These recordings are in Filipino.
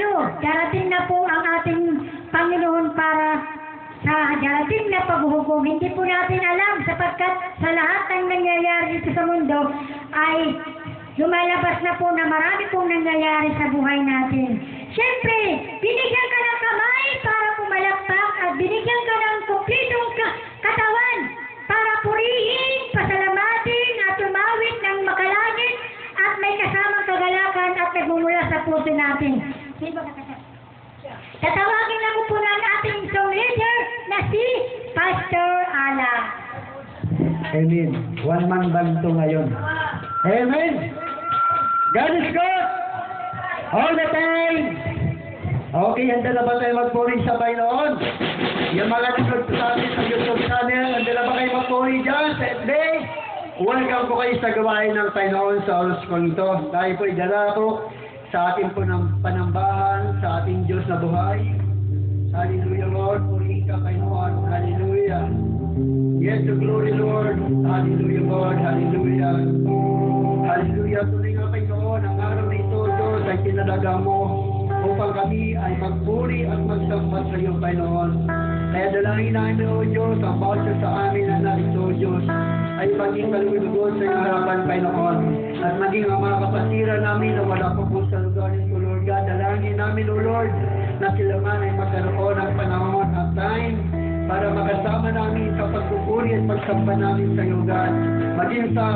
tayo. Darating na po ang ating Panginoon para sa darating na paghuhukom. Hindi po natin alam sapagkat sa lahat ng nangyayari dito sa mundo ay lumalabas na po na marami pong nangyayari sa buhay natin. Siyempre, binigyan ka ng kamay para pumalakpak at binigyan ka ng kumplitong katawan para purihin, pasalamatin at tumawid ng makalangit at may kasamang kagalakan at nagmumula sa puso natin. Sino ba kakasama? Tatawagin lang po ng ating song leader na si Pastor Ala. Amen. One man band to ngayon. Amen. God is good. All the time. Okay, handa na ba tayo magpuri sa Panginoon? Yung mga likod sa atin sa YouTube channel, handa na ba kayo magpuri dyan sa FB? Welcome po kayo sa gawain ng Panginoon sa oras ko ito. Tayo po idala po sa ating po ng panambahan, sa ating Diyos na buhay. Hallelujah, Lord. Purihin ka, Panginoon. Hallelujah. Yes, the glory, Lord. Hallelujah, Lord. Hallelujah. Hallelujah. Tuloy nga, Panginoon, ang araw na ito, Diyos, ay tinalaga mo upang kami ay magpuri at magsambat sa iyo, Panginoon. Kaya dalangin namin, O Diyos, ang bawat sa amin na narito, Diyos, ay maging kalugod sa iyong harapan, Panginoon. At maging ang mga kapatiran namin na wala pa po sa lugar nito, Lord God. Dalangin namin, O Lord, na sila man ay magkaroon ng panahon at time para makasama namin sa pagpupuri at pagsamba namin sa iyo, God. Maging sa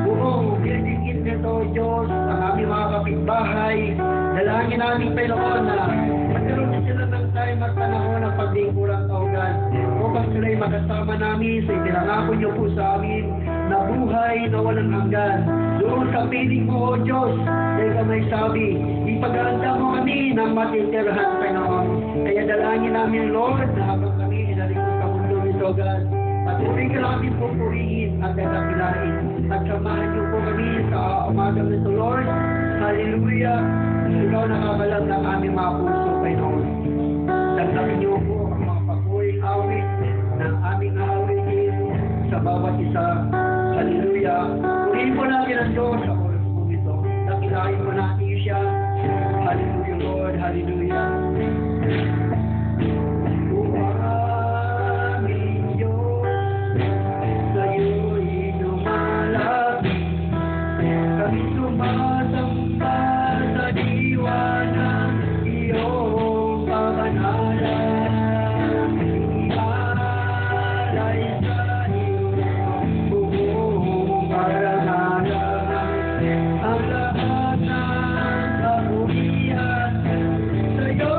buong building nito, Diyos, ang aming mga kapitbahay. Dalangin namin, Panginoon, na magkaroon sila ng time at panahon ng paglingkurang tao, God. Upang sila'y makasama namin sa itinangako niyo po sa amin na buhay na walang hanggan. Doon sa piling mo, O Diyos, dahil ka may sabi, ipaganda mo kami ng matitirahan, Panginoon. Kaya dalangin namin, Lord, na habang kami inalikot sa mundo nito, God, patuloy ka namin pupurihin at dadakilain. At samahan niyo po kami sa umagang nito, Lord. Hallelujah. Ikaw nakakalam ng aming mga puso, Panginoon. Dagdagan niyo po ang mga papuring awit ng aming awitin sa bawat isa. Hallelujah. Purihin po natin ang Diyos sa oras po ito. Dakilain po natin siya. Hallelujah, Lord. Hallelujah. Ang lahat ng kabuhian sa'yo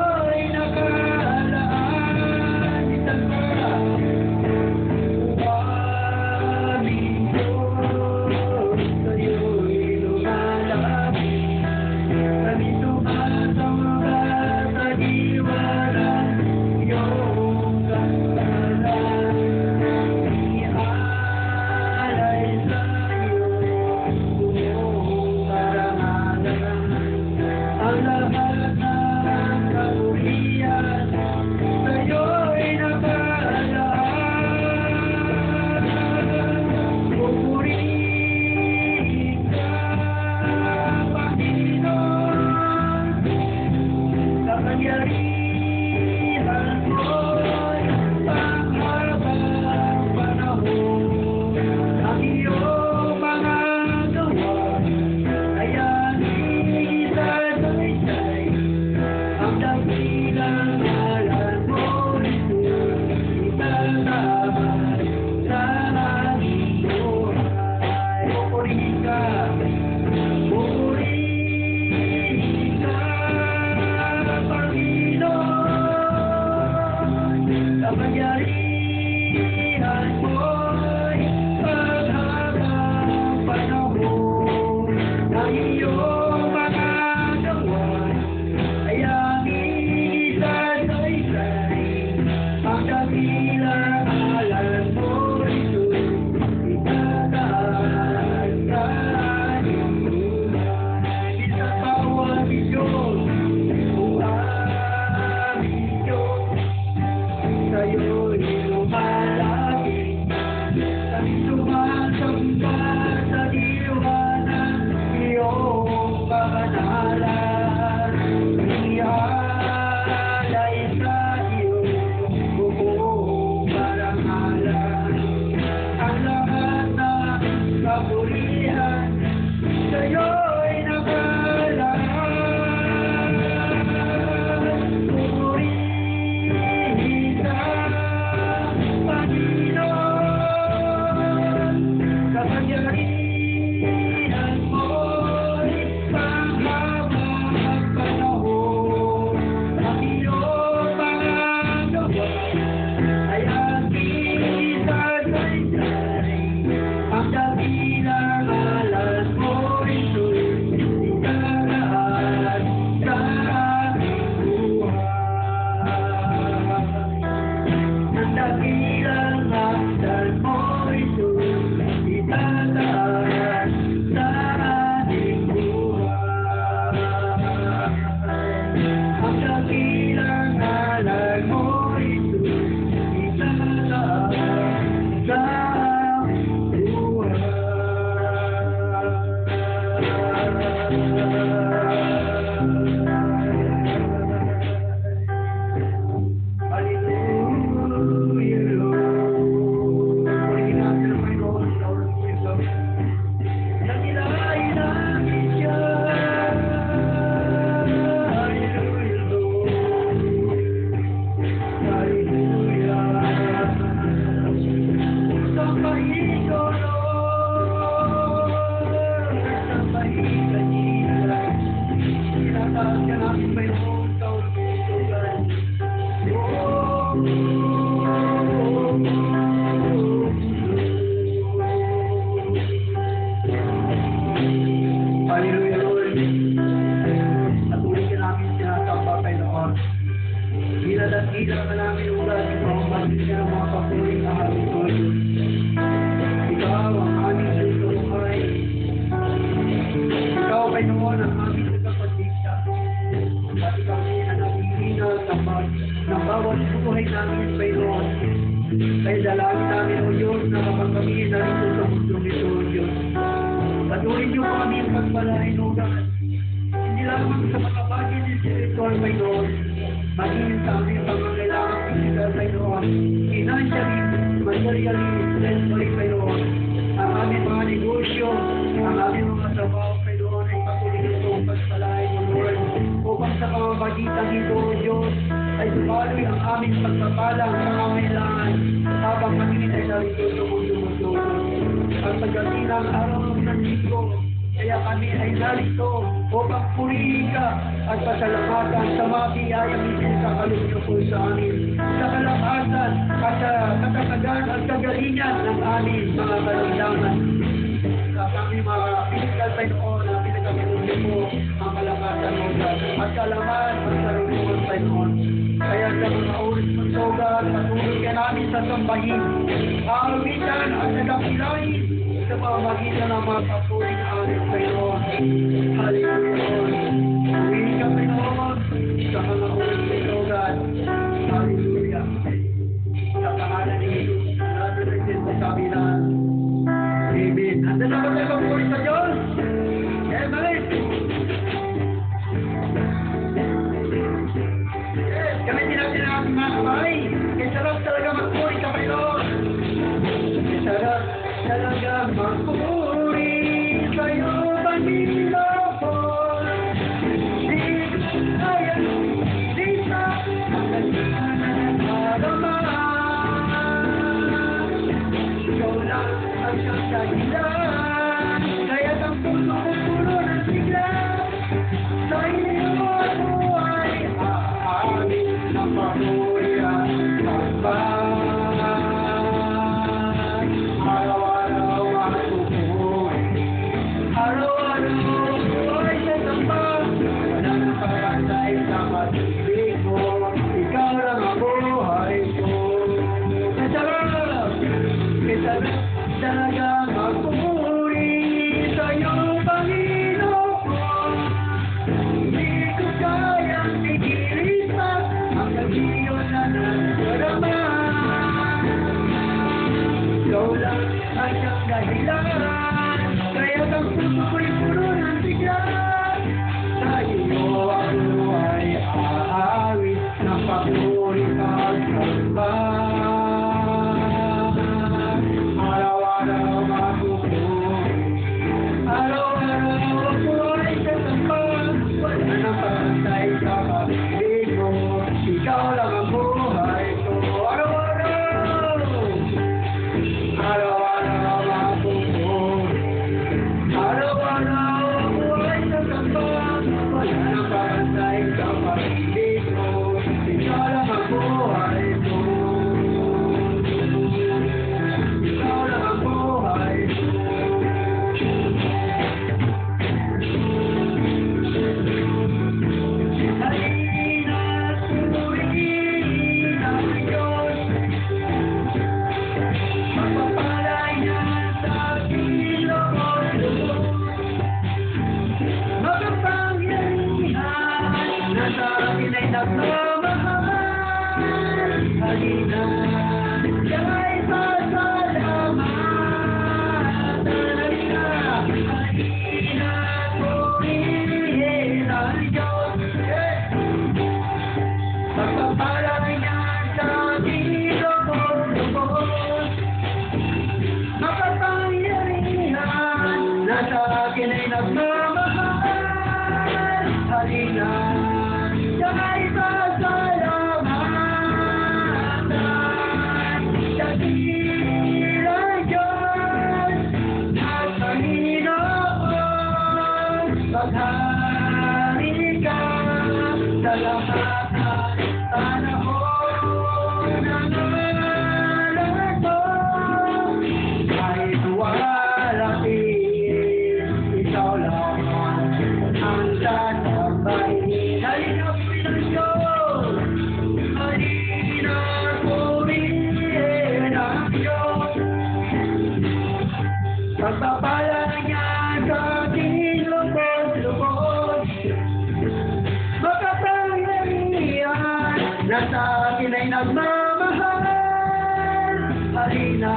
dakila ka namin ulat, magiging ka ng mga papuling ahaling ko. Ikaw ang aming susuhay. Ikaw, Panginoon, ang aming nagkapagdikta. At ikaw din ang naghihina ng bawat buhay namin, Panginoon. Kaya dalangin namin, O Diyos, na kapag kami narito sa mundong ito, O Diyos. Patuloy niyo po kami ang pagpalain, O God. Hindi lamang sa mga bagay ng spiritual, Panginoon. Maging sa aming pangangailangan physical, Panginoon. Financially, materially, spiritually, Panginoon. Ang aming mga negosyo, ang aming mga trabaho, Panginoon, ay patuloy niyo po ang pagpalain, O Lord. Upang sa pamamagitan dito, O Diyos, ay sumaloy ang aming pagpapalang pangangailangan habang kami ay narito sa mundo mo, Diyos. Ang pagdating ng araw ng linggo, kaya kami ay narito upang purihin ka at pasalamatan sa mga biyayang isinakalos niyo po sa amin, sa kalakasan at sa katatagan at kagalingan ng aming mga kailangan. Sa kami mga physical, Panginoon, na pinagkakilos niyo po ang kalakasan mo at kalaman at karunungan, Panginoon. Kaya sa mga oras ng sogat, patuloy ka namin sa sambahin, awitan at nagapilain sa pamamagitan ng mga papuling amin, Panginoon. Hallelujah. Uwihin ka, Panginoon, sa mga oras ng sogat. Hallelujah. Sa pangalan ni Jesus, natin ang sabi na, Amen. Ando na ba tayo magpuri sa Diyos? Amen. Yes, kami din natin ang ating mga kamay. Kaya sarap talaga magpuri ka, Panginoon. Kaya sarap talaga magpuri sa'yo, Panginoon. Di kaya, di sa kakasanan paraman. Ikaw lang ang siyang dahilan, kaya ang puno ng sigla. Sa iyo ako ay aamin ng papuri at pagpapay. Araw-araw ang pupuri, araw-araw ay sasambang. Wala nang pagkantay sa pag-ibig mo, ikaw lang ang buhay ko. Masarap, masarap talaga magpupuri sa'yo, Panginoon. Hindi ko kayang pigilit pa ang nagiyon na nadarama. Ikaw lang ang siyang dahilan, kaya kang puso ko'y puno ng sigla. Sa iyo ako ay aawit ng papuri at pagpapay. Araw-araw magpupuri, araw-araw ako ay sasambang. Wala nang pantay sa pag-ibig mo, ikaw lang ang buhay ko. Araw-araw, araw-araw magpupuri, araw-araw ako ay sasambang. Wala nang pantay sa pag-ibig mo, ikaw lang ang buhay ko. Ikaw lang ang buhay ko. Halina't purihin ang Diyos, magpapalay niya sa aking loob. Makapangyarihan na sa akin ay nagmamahal. Halina't siya'y pasalamatan. Halina't purihin ang Diyos. Magpapalay niya sa aking loob. Makapangyarihan na sa akin ay nagmamahal. Halina't siya'y pasalamatan. Dakilang Diyos at Panginoon, maghari ka sa lahat ng panahon ng alam mo. Kahit walakin, ikaw lang ang sasabayin. Halina't Panginoon, halina't sa akin ay nagmamahal. Halina,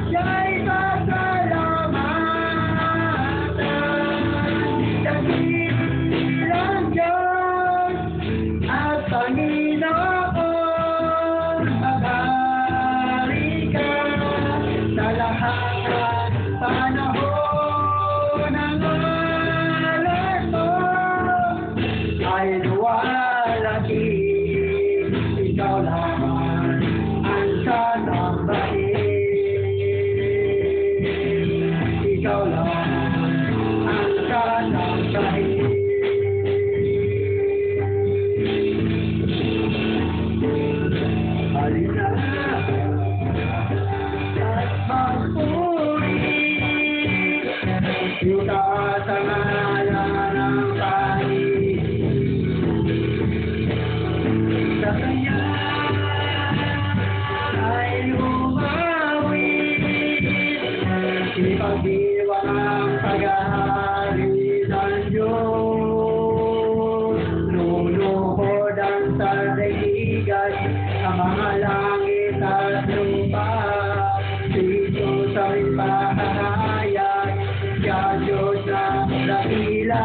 siya'y pasalamatan. Dakilang Diyos at Panginoon, maghari ka sa lahat panahon ng alas mo ay luwalhati. Ikaw lamang ang sasambahin. Ikaw lamang ang sasambahin. Halina at magpuri, itaas ang ngalan ng Panginoon. Sa Kanya ay umawit, ipagdiwang ang paghahari ng Diyos. Luluhod ang sandaigdigan, ang mga langit at lupa. Dito sa ipahahayag, siya Diyos na dakila.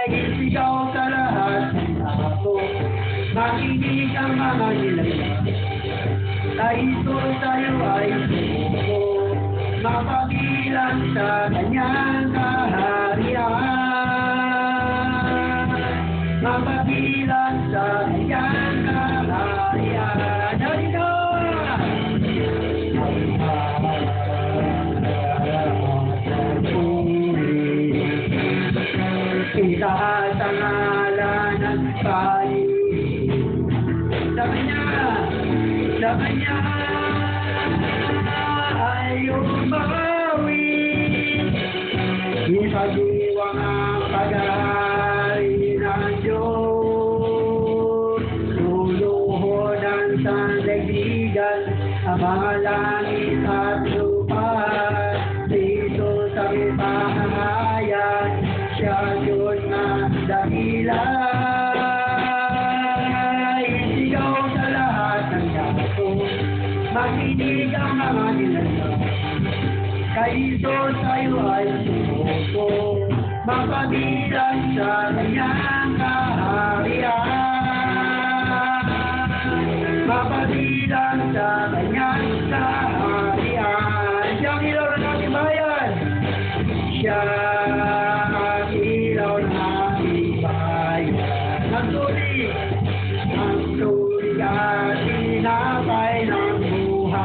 Isigaw sa lahat ng ako, makinig ang mga nilalang. Tayo tayo ay sumuko, mapagilan sa kanyang kaharian. Mapagilan sa kanyang kaharian. Halina! Itaas ang ngalan ng Panginoon. Sa Kanya ay umawit, ipagdiwang ang paghahari ng Diyos. Luluhod ang sandaigdigan, ang mga langit at lupa. Dito sa ipahahayag, siya Diyos na dakila. Isigaw sa lahat ng dato, makinig ang mga nilalang. Kay Diyos tayo ay sumuko, mapagilan sa kanyang kaharian. Mapagilan sa kanyang kaharian. Siya ang ilaw ng ating bayan. Siya ang ilaw ng ating bayan. Ang tuli at tinapay ng buhay.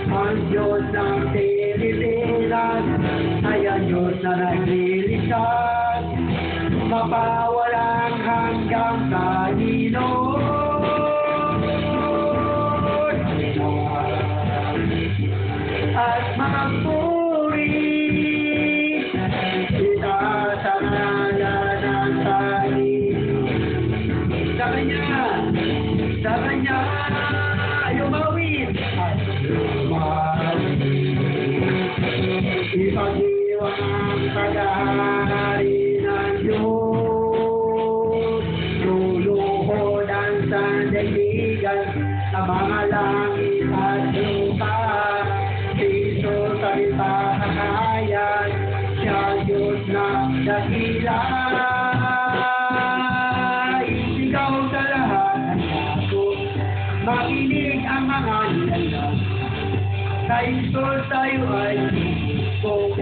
Ang Diyos ng Pilipinas ay ang Diyos na naglilikas, mapawalang hanggang Panginoon. At magpuri, itaas ang ngalan ng Panginoon. Sa Kanya ay umawit at umawit, ipagdiwang ang paghahari ng Diyos. Luluhod ang sandaigdigan, ang mga langit at lupa. Dito sa ipahahayag, siya Diyos na dakila. Isigaw sa lahat ng tao, makinig ang mga nilalang. Kay Diyos tayo ay sumuko,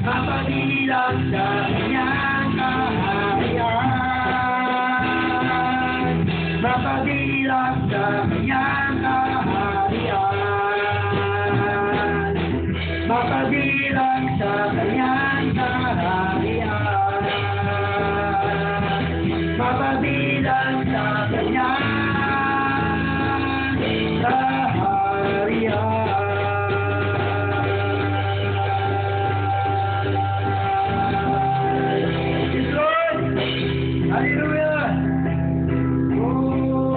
mapagilan sa kanyang kaharian. Mapagilan sa kanyang kaharian. Mapagilan sa kanyang kaharian. Mapagilan sa kanyang kaharian. Hallelujah! Oh,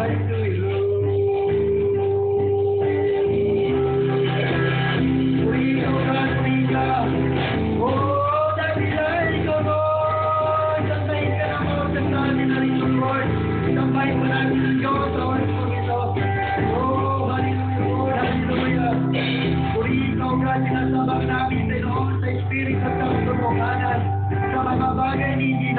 hallelujah!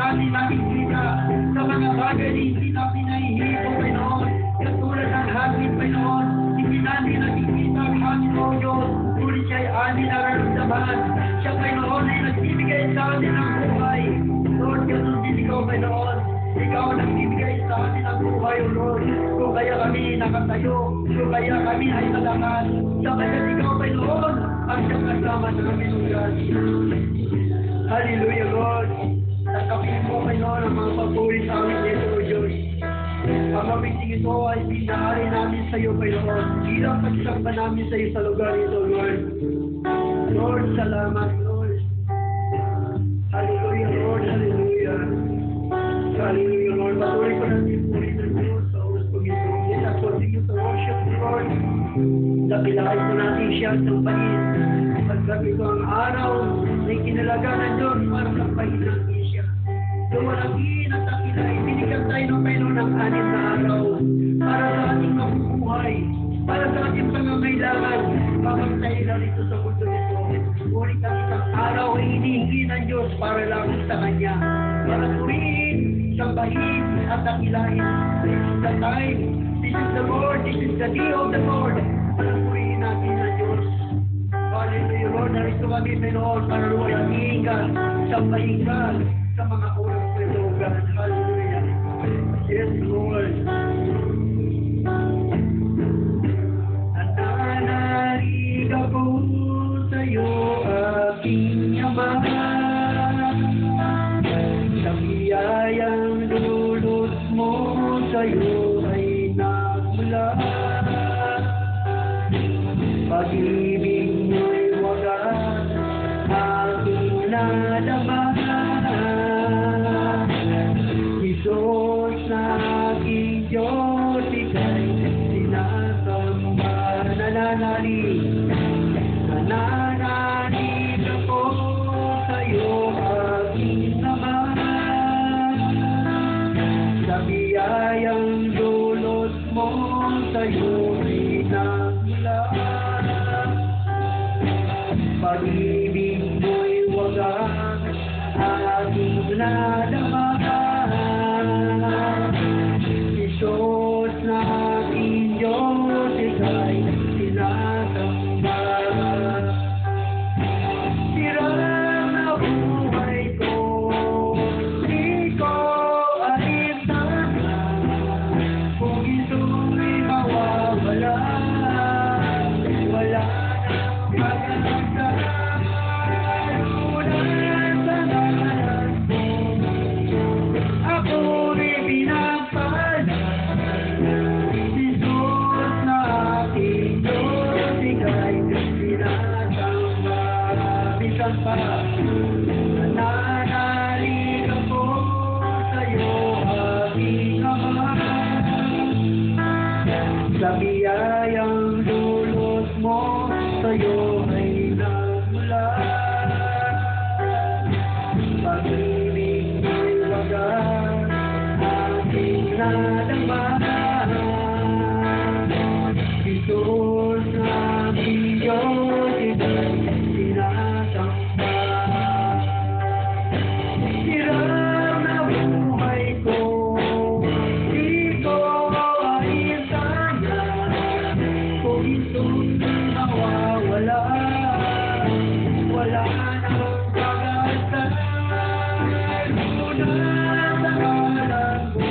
natin nakikita sa mga bagay na hindi natin nahihipo, Panginoon. Katulad ng hangin, Panginoon, hindi natin nakikita ang hangin, O Diyos. Ngunit siya'y amin nararamdaman. Siya, Panginoon, ay nagbibigay sa atin ng buhay. Lord, ganun din ikaw, Panginoon. Ikaw ang nagbibigay sa atin ng buhay, O Lord. Kung kaya kami nakatayo, kung kaya kami ay nalakas, sabayan ikaw, Panginoon, ang siyang kasama namin, O God. Hallelujah, Lord. Takapin mo, Panginoon, ang mga papuri sa amin dito, O Diyos. Ang mabiting ito ay pinahari namin sa iyo, Panginoon. Bilang pagsamba namin sa iyo sa lugar ito, Lord. Lord, salamat, Lord. Hallelujah, Lord. Hallelujah. Hallelujah, Lord. Patuloy ko natin puri ng Diyos sa oras po ito. Let us continue to worship the Lord. Dapilahay po natin siya sa panin. Pagkat ito ang araw na ikinalaga ng Diyos para sa panin ng Isya. Lumalagin at takilay, binigyan tayo ng Panginoon ng 6 na araw para sa ating mabubuhay, para sa ating pangangailangan, habang tayo narito sa mundo nito. Ngunit ang isang araw ay hinihingi ng Diyos para lang sa Kanya, para purihin, sambahin at takilahin. This is the time, this is the Lord, this is the day of the Lord, para purihin natin ang Diyos. Hallelujah, Lord, narito kami, Panginoon, para luwalhangin ka, sambahin ka, sa mga oras na ito, God. Hallelujah. Yes, Lord. Nananalig ako sa iyo, aking Ama. Sa biyayang dulot mo sa iyo ay nagmula. Pag-ibig mo'y wagas, aking nadama. Diyos na aking Diyos, ika'y sinasamba. Nananalig ako sa iyo, aking Ama. Sa biyayang dulot mo sa iyo ay nagmula. Pag-ibig mo'y wagas, aking nadama. Diyos na aking Diyos, ika'y sinasamba. Sirang na buhay ko, di ko alisan. Kung ito'y mawawala, wala nang pag-asa. Lunan sa ngalan mo, ako'y pinagpala. Diyos na aking Diyos, ika'y sinasamba. Bisan pa, nananalig ako sa iyo, aking Ama. Sa biyayang dulot mo sa iyo ay nagmula. Pag-ibig mo'y wagas, aking nadama. Diyos na aking Diyos, ika'y sinasamba. Sirang na buhay ko, di ko ainsaya. Kung ito'y mawawala, wala nang pag-asa. Lunan sa ngalan mo,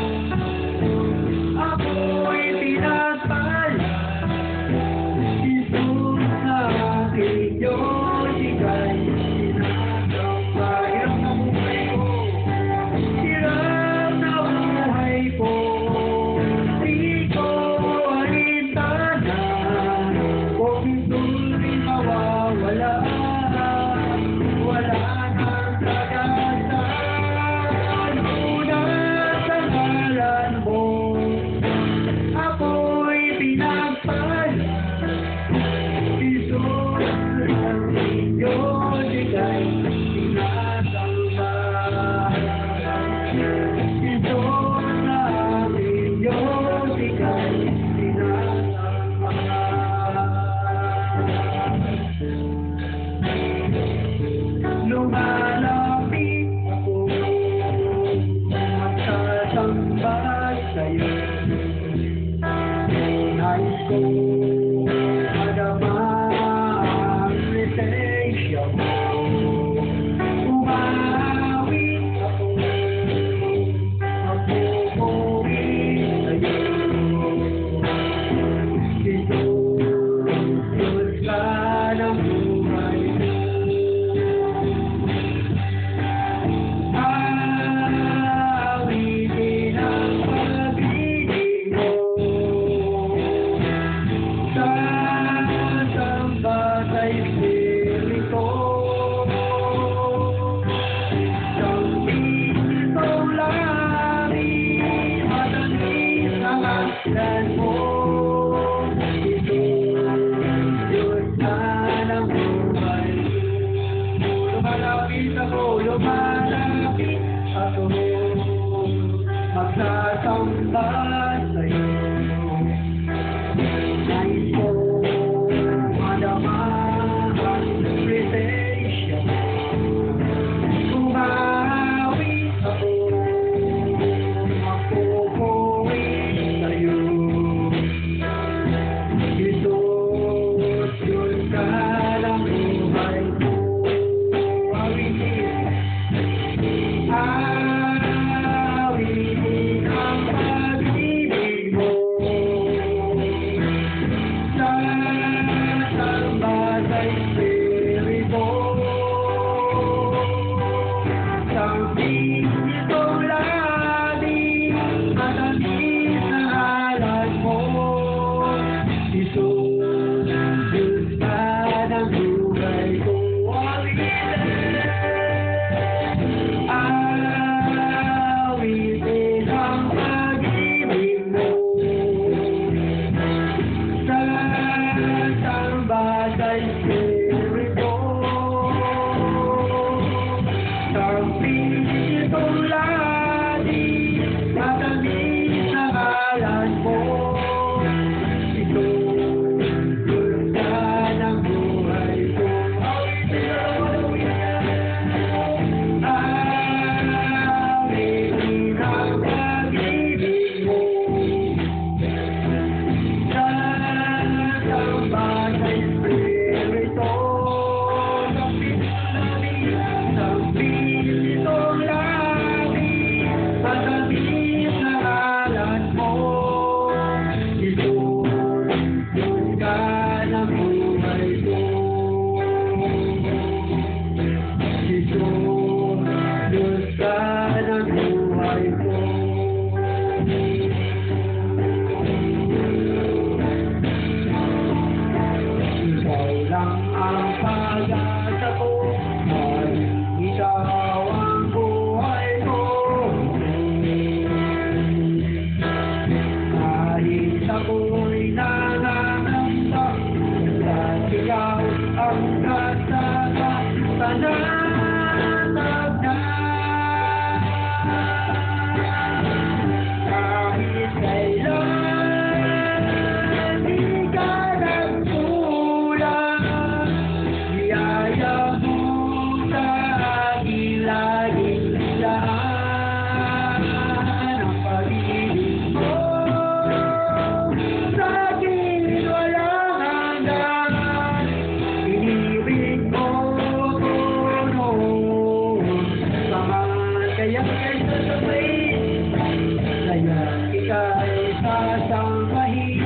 kaya ika'y sasambahin,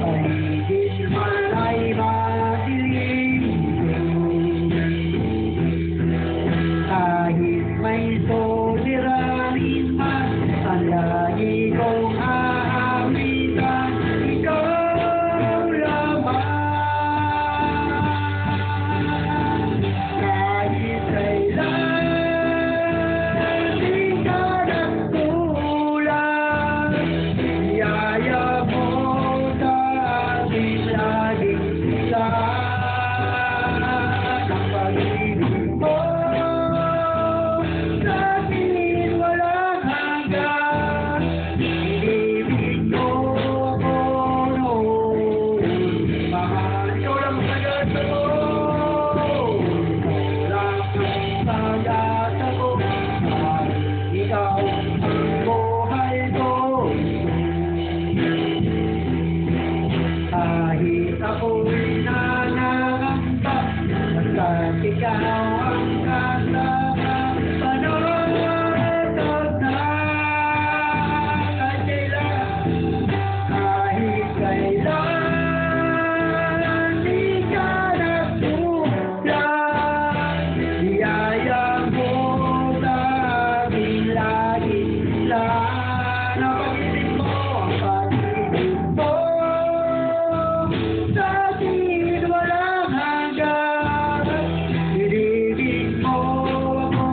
paligid man ay madilim. Kahit may soliranin man, ang lagi kong aawitan, ikaw lamang. Kahit kailan di ka nagkulang, biyaya mo sa aking laging lahat. Ang pag-ibig mo sa akin walang hanggan, inibig mo ako noon. Mahal, ikaw lang sagat ako. Ikaw ang buhay ko. Kahit ako'y nanangamba, basta't ikaw ang kasama. Panatag na kailan, kahit kailan di ka nagkulang, biyaya mo sa aking laging lahat. Ang pag-ibig mo, ang pag-ibig mo sa akin walang hanggan, inibig mo ako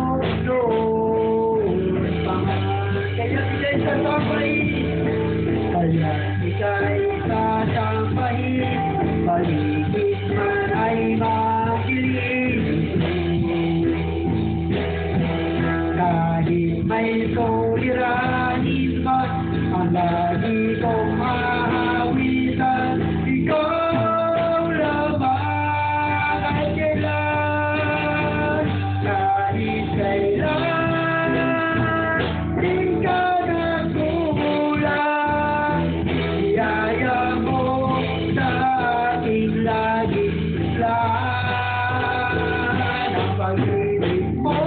noon pa man. Kaya ika'y sasambahin, kaya ika'y sasambahin, paligid man ay madilim. Kahit may soliranin man, ang lagi kong aawitan, ikaw lamang. Kahit kailan, kahit kailan di ka nagkulang, biyaya mo sa aking laging lahat. Ang pag-ibig mo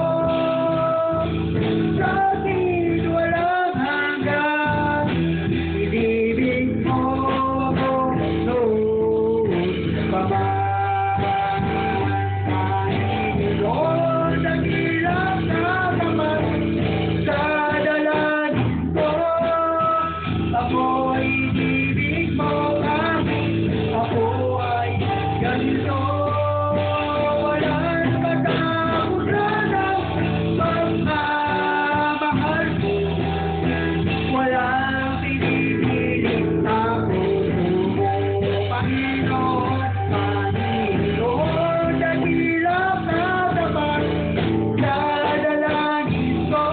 sa akin walang hanggan, inibig mo ako noon pa man. Kahit dakilang naman sa dalangin ko, ako'y inibig mo akin, ako ay ganito. Walang katapusan ang pagmamahal mo, walang pinipilit na puso mo, Panginoon. Panginoon, dakilang naman sa dalangin ko,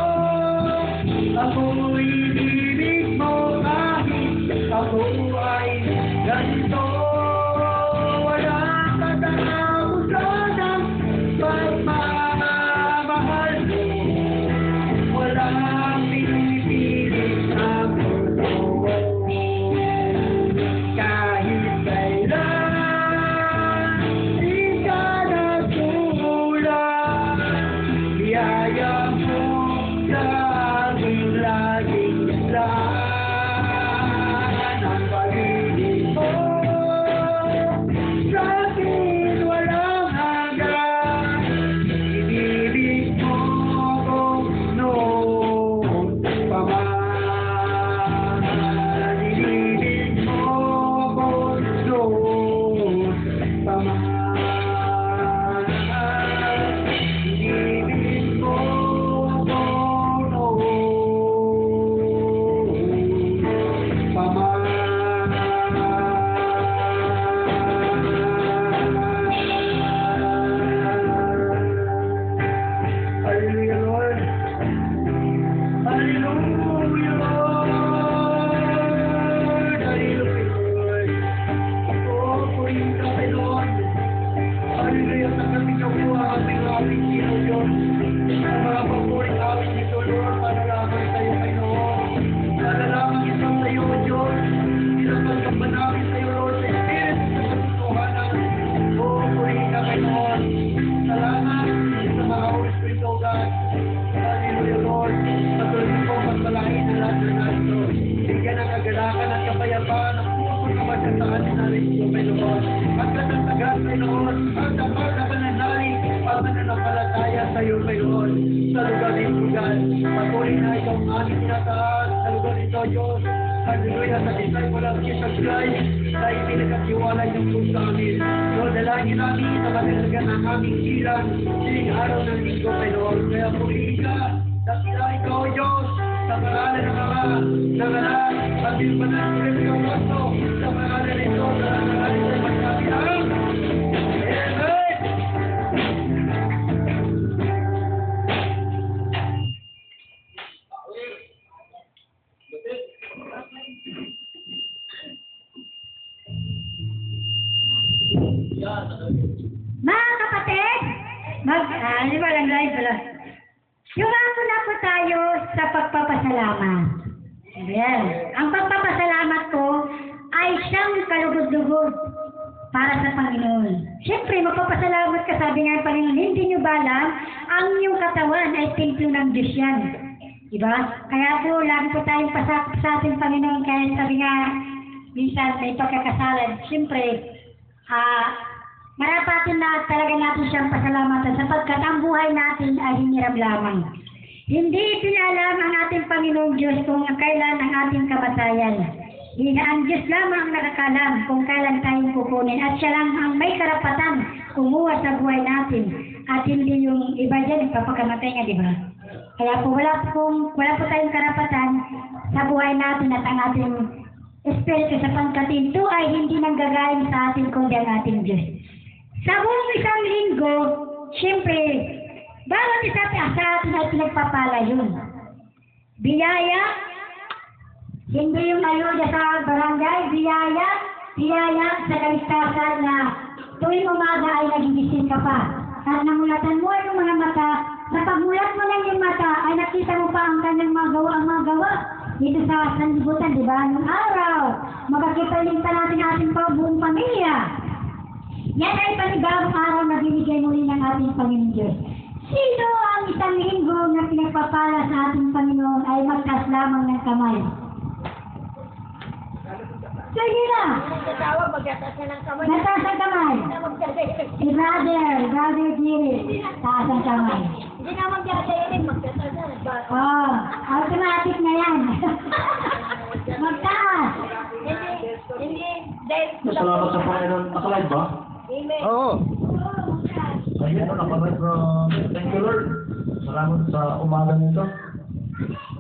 ako'y inibig mo kahit ako ay ganito. Walang katapusan ang pagmamahal mo, walang pinipilit na puso mo. Kahit kailan di ka nagkulang, biyaya mo sa aking laging lahat. Ang pag-ibig mo sa akin walang hanggan, inibig mo ako noon pa man. Inibig mo ako noon pa man. Inibig mo ako noon Patuloy na itong aming tinataas sa lugar nito, Diyos. Hallelujah, sa disciple of Jesus Christ, na ipinagkatiwalay ng Diyos sa amin. Lord, dalangin namin sa magalagan ng aming silang siling araw ng linggo, Lord. Kaya purihin ka, dakilain ka, O Diyos, sa pangalan ng Ama, ng Anak, at ng Banal na Espiritu Santo, sa pangalan nito, sa pangalan ng Pagkabilang. Amen! Mga kapatid, di ba lang live pala? Yumako na po tayo sa pagpapasalamat. Ayan. Ang pagpapasalamat ko ay siyang kalugod-lugod para sa Panginoon. Siyempre, magpapasalamat ka, sabi nga ng Panginoon, hindi nyo ba alam, ang inyong katawan ay templo ng Diyos yan. Diba? Kaya po, lagi po tayong pasakop sa ating Panginoon, kaya sabi nga, minsan may pagkakasalan. Siyempre, marapatin na talaga natin siyang pasalamatan sapagkat ang buhay natin ay hinirap lamang. Hindi pinalam ang ating Panginoong Diyos kung kailan ang ating kamatayan. Ang Diyos lamang ang nakakalam kung kailan tayong kukunin at siya lang ang may karapatan kumuha sa buhay natin at hindi yung iba dyan papakamatay nga, di ba? Kaya po wala po tayong karapatan sa buhay natin at ang ating espiritu sapagkat ito ay hindi nanggagaling sa atin kundi ang ating Diyos. Sa buong isang linggo, siyempre, bawat isa sa atin ay pinagpapala yun. Biyaya, hindi yung ayuda sa barangay, biyaya sa kaligtasan na tuwing umaga ay nagigising ka pa. At namulatan mo yung mga mata, sa pagmulat mo ng yung mata, ay nakita mo pa ang kanyang magawa. Dito sa sanlibutan, di ba? Nung araw, magkakipalitan natin ating buong pamilya. Yan ay panibagong araw na binigay muli ng ating Panginoon Diyos. Sino ang isang linggo na pinagpapala sa ating Panginoon ay magtaas lamang ng kamay? Sige na! Magtaas na ng kamay. Nataas ang kamay. Si Brother Giri, taas ang kamay. Hindi na magkakainin, magtaas na. Oh, automatic na yan. Magtaas. Hindi, dahil... Salamat sa Panginoon. Nakalive ba? Amen. Oo. Ayun, nakalive. Thank you, Lord. Salamat sa umaga nito.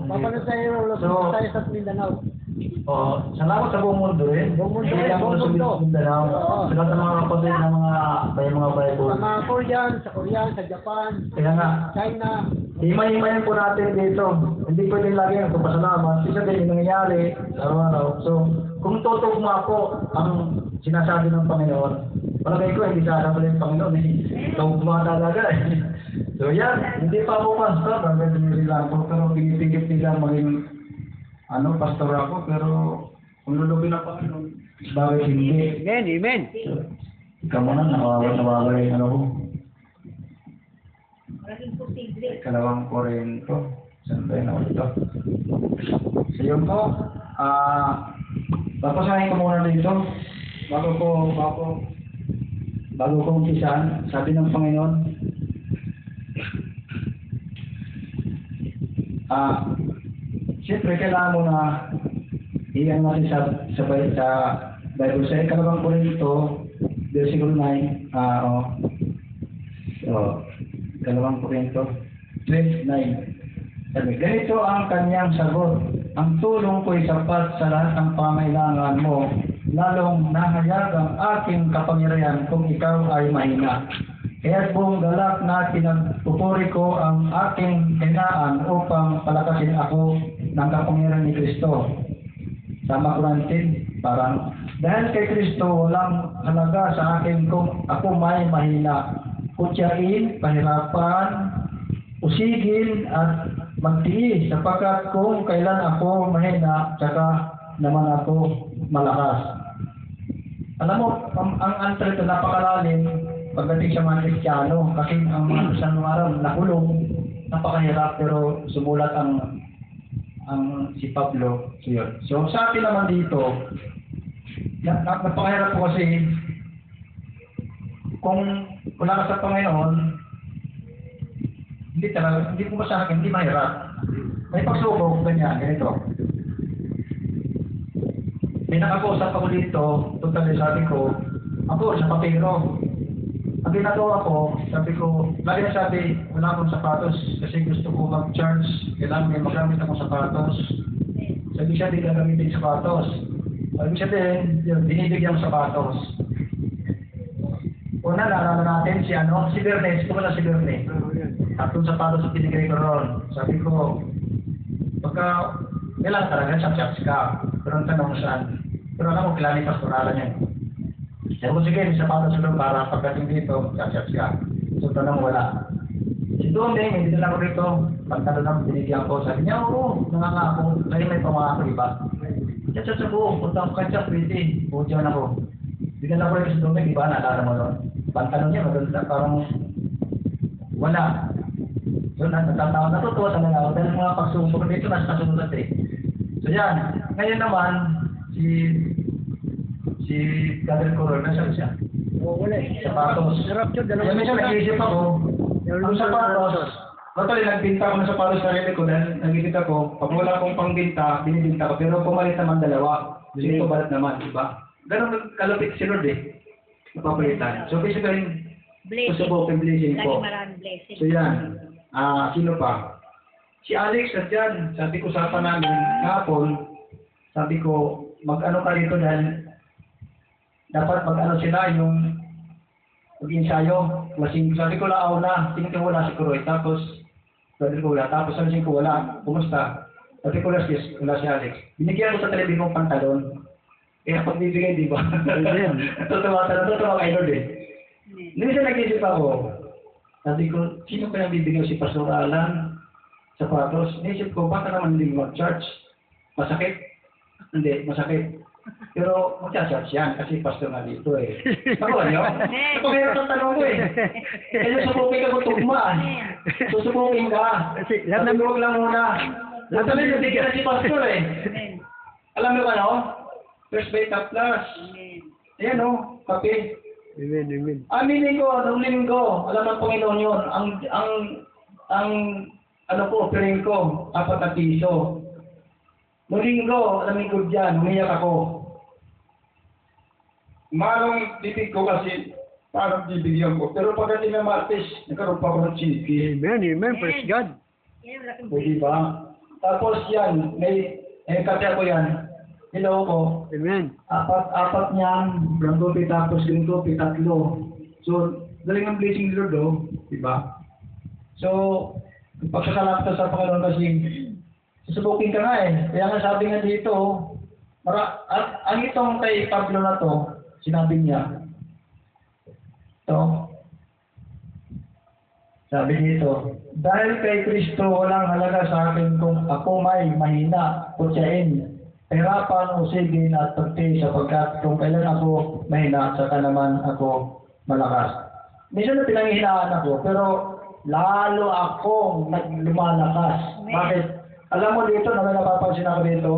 Papanood tayo, So- tayo sa Mindanao. Salamat sa buong mundo eh. Buong mundo, Hindi lang buong sa mundo. Mindanao. Oo. Sa lahat ng mga kapatid ng mga Bible. Sa mga Korean, sa Japan, Kaya nga, China. himay-himayin po natin dito. Hindi pwedeng lagi nagpapasalamat. Isa din yung nangyayari araw-araw. So, kung tutugma po ang sinasabi ng Panginoon, palagay ko hindi sasabi ng Panginoon. Tugma talaga eh. So yan, hindi pa ako pastor. Hindi lang po. Pero pinipigit nila maging pastor ako. Pero kung lulubin ang Panginoon, bakit hindi? Amen. Ikaw mo na, nawawala yung ano ko. Kalawang Korinto. Saan tayo na ito? So yun po, papasahin ko muna dito. Bago ko umpisahan, sabi ng Panginoon, siyempre kailangan mo na iyan natin sa Bible sa Kalawang Korinto, versikulo 9, Kalawang Korinto 12:9. Sabi, ganito ang kanyang sagot. Ang tulong ko'y sapat sa lahat ng pangailangan mo, lalong nahayag ang aking kapangyarihan kung ikaw ay mahina. Kaya buong galak na pinagpupuri ko ang aking hinaan upang palakasin ako ng kapangyarihan ni Kristo. Sama ko natin, parang, dahil kay Kristo walang halaga sa akin kung ako may mahina. Kutyain, pahirapan, usigin at magtiis sapagkat kung kailan ako mahina, tsaka naman ako malakas. Alam mo, ang answer ito napakalalim pagdating sa mga Kristiyano kasi ang mga Kristiyano araw nakulong, napakahirap pero sumulat ang si Pablo. So sa atin naman dito, napakahirap po kasi kung wala ka sa Panginoon, hindi talaga, hindi po sa akin, hindi mahirap. May pagsubok, ganyan, ganito. May nakakusap ako dito, totally sabi ko, ako sa papiro. Ang ginagawa ko, sabi ko, lagi na sabi, wala akong sapatos kasi gusto ko mag-charge, kailangan may magamit akong sapatos. Sabi siya, di gagamitin sapatos. Sabi siya din, yun, binibigyan ng sapatos. Una, naalala natin si Bernes, kumala si Bernes. Tatlong sapatos ang pinigay ko ron. Sabi ko, pagka, kailangan talaga sa church ka. Pero ang tanong saan? Pero alam mo, kailangan yung pastoralan yan. Sabi ko, sige, may sapatos ron para pagdating dito, sa church ka. So, tanong wala. Si Doming, hindi lang ako rito. Pagkano lang binigyan ko. Sabi niya, oo, nangangako. Kaya may pamangako iba. Chat sa buong, punta ako kay Chat, pwede. Pudiyan ako. Bigyan lang ko rin si Doming, iba, naalala mo nun. Pantalon niya, maganda, parang wala. So, natutuwa talaga ako dahil mga pagsubok dito, nasa kasunod eh. So, yan. Ngayon naman, si Brother Coror, nasa siya? Wala eh. Sapatos. Kaya minsan nag-iisip ako, ang sapatos, actually, nagbinta ako ng sapatos sa sarili ko dahil nag-iisip ako, pag wala akong pangbinta, binibinta ko, pero pumalit naman dalawa. Dito balat naman, diba? Ganun kalapit si Lord eh. Napapalitan. So basically, susubukin blessing Lagi po. maraming blessing. So yan. Sino pa? Si Alex at yan. Sabi ko sa namin, kahapon, sabi ko, mag-ano ka dito dahil dapat mag-ano sila yung mag-ensayo. Sabi ko laaw na, tingin ko wala si Kuroy. Tapos, sabi ko wala. Tapos sabi ko wala. Kumusta? Sabi ko wala si Alex. Binigyan ko sa telebisyon ng pantalon. Kaya pagbibigay, di ba? Totoo kay Lord eh. Minsan nag-isip ako, sabi ko, sino kaya bibigyan si Pastor Alan sapatos? Naisip ko, baka naman hindi mag-charge. Masakit? Hindi, masakit. Pero mag-charge yan kasi pastor na dito eh. Ako nyo? Napagayot ang tanong ko eh. Kaya susubukin ka kung tugmaan. Susubukin ka. Sabi ko, huwag lang muna. Sabi ko, bigyan na si pastor eh. Alam mo ba no? First beta plus. Ayan o, kape. Amen, amen. Aminin ko, nung linggo, alam ng Panginoon yun, ang ano ko, offering ko, 4 na piso. Nung linggo, alam ko dyan, umiyak ako. Marong bibig ko kasi, parang bibigyan ko. Pero pagdating ng Martes, nagkaroon pa ako ng chiki. Amen, amen. Praise God. O diba? Tapos yan, may kasi ako yan. Hello ko. Amen. Apat niyan, brown coffee tapos green coffee, 3. So, galing ang blessing ni Lord, oh, diba? So, pagsasalap ka sa Panginoon kasi, susubukin ka nga eh. Kaya nga sabi nga dito, ang itong kay Pablo na to, sinabi niya, sabi dito, dahil kay Kristo walang halaga sa akin kung ako may mahina, kutsain, hirapan o sigin at pagti sapagkat kung kailan ako mahina, saka naman ako malakas. Minsan na pinanghihinaan ako, pero lalo akong lumalakas. Bakit? Alam mo dito, na may napapansin ako dito,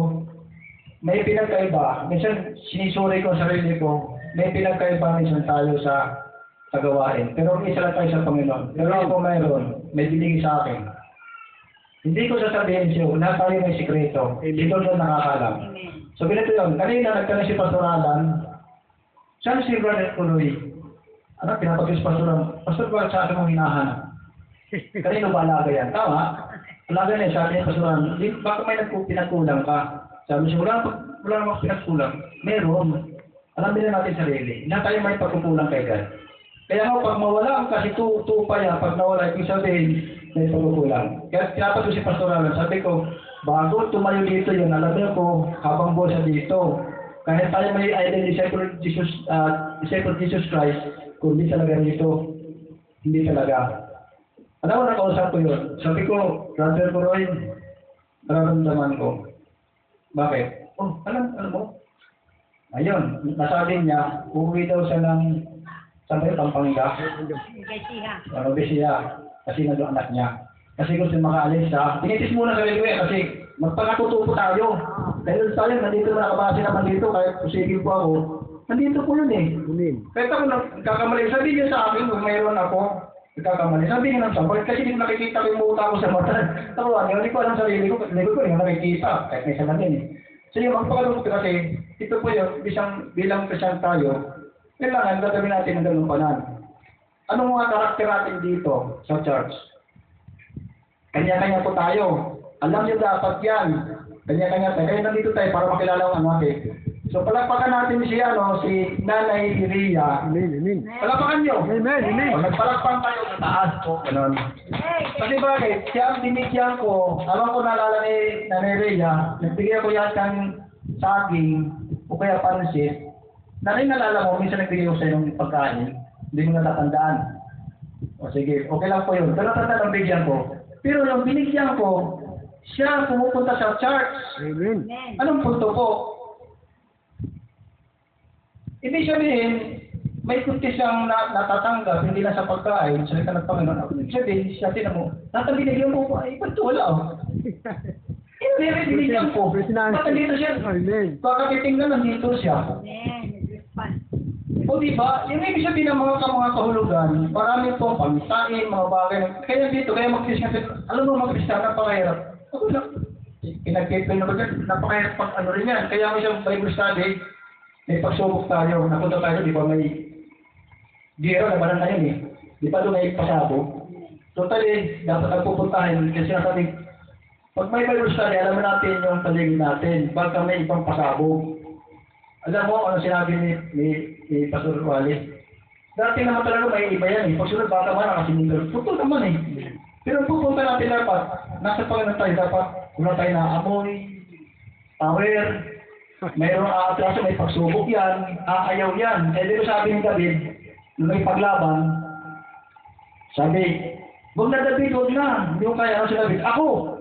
may pinagkaiba. Minsan sinisuri ko sa sarili ko, may pinagkaiba minsan tayo sa gawain. Pero isa lang tayo sa Panginoon. Pero ako mayroon, may binigay sa akin. Hindi ko sasabihin siyo, lahat tayo may sikreto. Dito doon nakakalam. So ganito yun, kanina nagtanong si Pastor Alan, saan si Brother Kuloy? Ano, pinapagis Pastor Alan? Pastor, bakit sa akin mong hinahanap? Kanino ba alaga yan? Tama? Alaga niya sa akin, Pastor Alan. Baka may pinagkulang ka. Sabi siya, wala namang pinagkulang. Meron. Alam din natin sarili. Lahat tayo may pagkukulang kay God. Kaya ako, pag mawala ang kasi tupa yan, pag nawala, ibig sabihin, may pagkukulang. Kaya tinapag ko si Pastor Alan, sabi ko, bago tumayo dito yun, alam niyo ko, habang buhay siya dito, kahit tayo may identity disciple Jesus Christ, kung hindi talaga dito, hindi talaga. Alam mo, nakausap ko yun. Sabi ko, Brother Kuroy, nararamdaman ko. Bakit? Oh, alam mo. Ayun, nasabi niya, uuwi daw siya ng sabi ko, Pampanga. Besiya. Kasi nandun anak niya. Kasi gusto makaalis siya. Tinitis muna sa railway kasi magpangatutupo tayo. Dahil tayo, nandito na nakabase naman dito, kahit positive po ako. Nandito po yun eh. Amen. Kahit ako nagkakamali, sabi niyo sa akin kung mayroon ako, nagkakamali. Sabi nga ng sampal, kasi hindi ko nakikita ko yung muuta ko sa mata. Takuan, hindi ko alam sa sarili ko hindi nakikita, kahit may salamin eh. So yung magpakalungkot kasi, ito po yun, bilang Christian tayo, kailangan gagawin natin ng galumpanan. Anong mga karakter natin dito sa church? Kanya-kanya po tayo. Alam niyo dapat yan. Kanya-kanya tayo. Kaya nandito tayo para makilala ang natin. So palakpakan natin si Nanay Ria. Amen. Palakpakan niyo. Amen. O, nagpalakpan tayo sa taas po. Ganun. Kasi bakit? Siya ang binigyan ko. Alam ko naalala ni Nanay Ria. Nagbigay ko yan kang saging o kaya pansit. Nalala mo, minsan nagbigay ko sa ng pagkain. Hindi mo natatandaan. O sige, okay lang po yun. Pero tatandaan ang bigyan ko. Pero nung binigyan ko, siya pumupunta sa church. Amen. Anong punto po? Ibig sabihin, may kunti siyang natatanggap, hindi na sa pagkain, salita ng Panginoon. Ibig sabihin, siya tinan mo, binigyan mo ko, ay, ba't wala oh? Hindi, binigyan ko. Baka dito siya, Amen. baka titingnan nandito siya. O diba, yung ibig sabihin ng mga kahulugan, marami pong pamitain, mga bagay. Kaya dito, kaya mag-Christian, alam mo mag-Christian, napakahirap. Ako lang, pinag-Bible na ba dyan, napakahirap pag ano rin yan. Kaya may isang Bible study, may pagsubok tayo, napunta tayo, di ba may giro, nabanan na yun eh. Di ba doon may pasabog? Totally, dapat nagpupuntahin, kasi nasabi, pag may Bible study, alam natin yung paligid natin, baka may ibang pasabog. Alam mo ano sinabi ni Pastor Wally? Dati naman talaga may iba yan eh. Pag sunod baka man nakasinindol. Totoo naman eh. Pero pupunta natin dapat, nasa Panginoon tayo dapat, wala tayo na amoy, power, mayroong aatraso, may pagsubok yan, aayaw yan. Kaya dito sabi ni David, nung may paglaban, sabi, huwag na David, huwag na. Hindi mo kaya ano si David. Ako!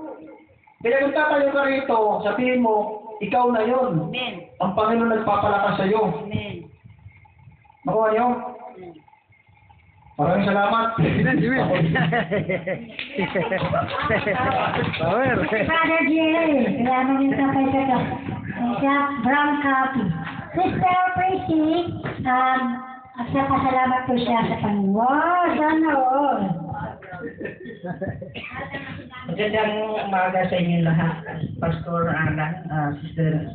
Kaya kung tatayo ka rito, sabihin mo, ikaw na yon. Amen. Ang Panginoon nagpapalakas sa iyo. Amen. Nakuha niyo? Maraming salamat. Power. Father Jerry, kaya naman yung kapay ka siya, brown copy. Sister Prissy, salamat po siya sa Panginoon. Wow, sana all. Magandang umaga sa inyo lahat. Pastor Alan, Sister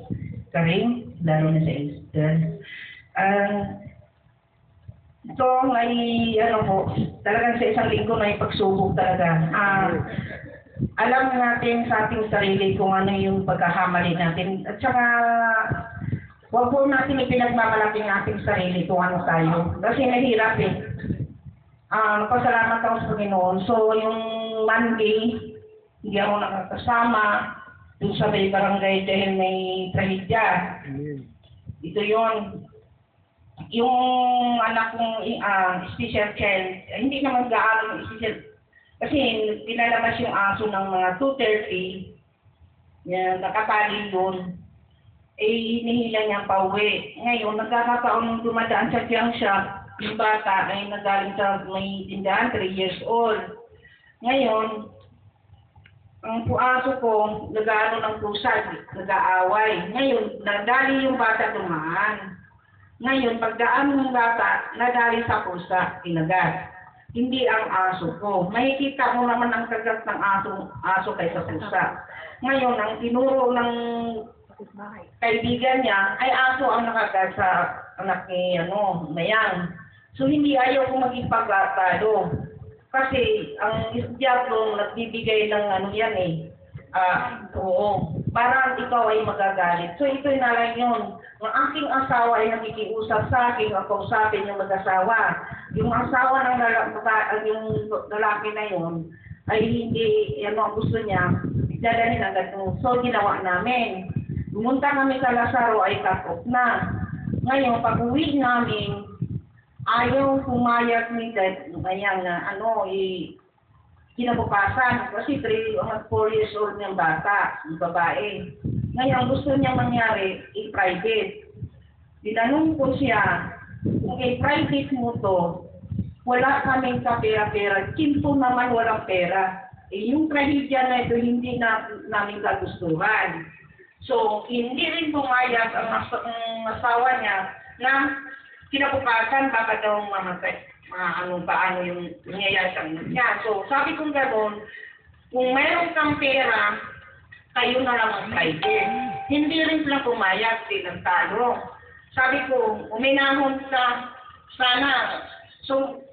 Karing, lalo na sa Easter. Ito ay, talagang sa isang linggo na ipagsubok talaga. Alam natin sa ating sarili kung ano yung pagkakamali natin. At saka, huwag po natin ipinagmamalaki ang ating sarili kung ano tayo. Kasi nahirap eh. Pasalamat ako sa Panginoon. So, yung Monday, hindi ako nakakasama dun sa may barangay dahil may trahedya. Ito yun. Yung anak kong special child, hindi naman gaano special. Kasi pinalabas yung aso ng mga 2:30, nakatali yun. Hinihila niya pauwi. Ngayon, nagkakataon nung dumadaan sa junk shop, yung bata ay nagaling sa may tindahan, 3 years old. Ngayon, ang aso ko, nag-aano ng pusa, nag-aaway. Ngayon, nadali yung bata dumaan. Ngayon, pagdaan ng bata, nadali sa pusa, kinagat. Hindi ang aso ko. Makikita mo naman ang kagat ng aso kaysa pusa. Ngayon, ang tinuro ng kaibigan niya, ay aso ang nakagat sa anak ni Mayang. So, hindi ayaw ko maging pagkatalo. Kasi, ang diablo nagbibigay ng yan eh. Oo. Parang ikaw ay magagalit. So, ito'y nalang yun. Ang aking asawa ay nakikiusap sa akin, ako usapin yung mag-asawa. Yung asawa ng yung lalaki na yun, ay hindi, ang gusto niya, dadalhin agad mo. So, ginawa namin. Pumunta kami sa Lazaro ay cut-off na. Ngayon, pag-uwi namin, ayaw pumayag ni Dad, kaya nga, kinabukasan. Kasi 4 years old ng bata, yung babae. Ngayon, gusto niya mangyari, i-private. Tinanong ko siya, kung i-private mo to, wala kaming kapera-pera. Kinto naman walang pera. Yung trahedya na ito, hindi namin kagustuhan. So, hindi rin pumayag ang asawa niya na kinabukasan baka daw mamatay. paano yung nangyayari sa niya. So, sabi ko gano'n, kung mayroon kang pera, kayo na lang ang private. Hindi rin sila pumayag, silang talo. Sabi ko, uminahon ka, sana. So,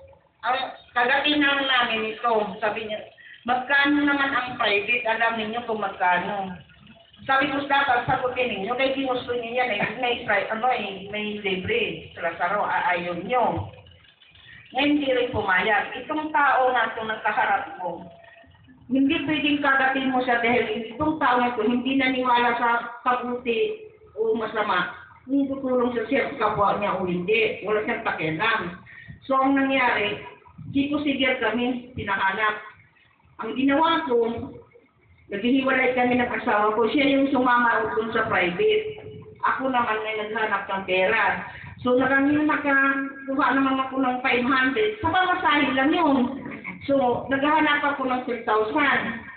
ang kagatinang namin ito, sabi niya, magkano naman ang private, alam niyo kung magkano. Sabi ko, dapat sagutin ninyo, kaya ginusto niyo yan, may libre, sila saro, ayaw niyo. Ngayon hindi rin pumayag. Itong tao na ito nagkaharap mo, hindi pwedeng kagatin mo siya dahil itong tao na ito hindi naniwala sa kabuti o masama. Hindi tutulong siya sa kapwa niya o hindi. Wala siyang pakialam. So ang nangyari, sige kami pinahanap. Ang ginawa ko, naghihiwalay kami ng asawa ko. Siya yung sumama doon sa private. Ako naman ay naghanap ng pera. So nakakuha naman ako ng 500. Sa pamasahe lang yun. So naghahanap ako ng 3,000.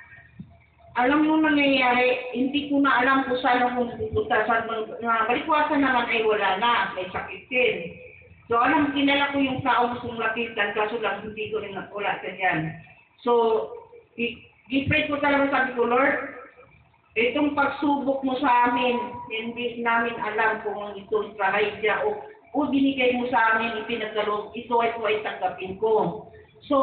Alam mo nangyayari, hindi ko na alam kung saan akong pupunta. Balikwasan naman ay wala na. May sakit din. So alam, kinala ko yung tao gustong lapitan. Kaso lang hindi ko rin wala ka dyan. So, i-pray ko talaga, sabi ko, Lord, itong pagsubok mo sa amin, hindi namin alam kung ito trahedya o binigay mo sa amin, ipinagkaloob, ito ay tanggapin ko. So,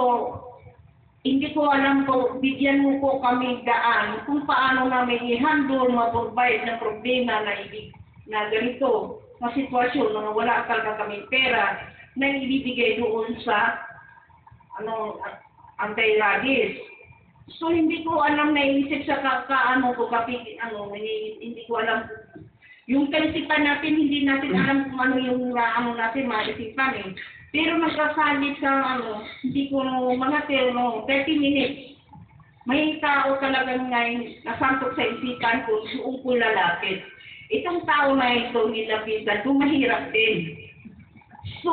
hindi ko alam po, bigyan mo po kami daan kung paano namin i-handle, ma-provide ng problema na ganito, na sitwasyon na wala talaga kami pera na ibibigay doon sa anti-rabies. So hindi ko alam, naisip sa hindi ko alam. Yung kaisipan natin, hindi natin alam kung ano yung natin maisipan eh. Pero nagkasalit sa hindi ko mga 30 minutes. May tao talagang ngayon nasantok sa isipan ko, suong ko lalapit. Itong tao na ito nilapitan, mahirap din. So,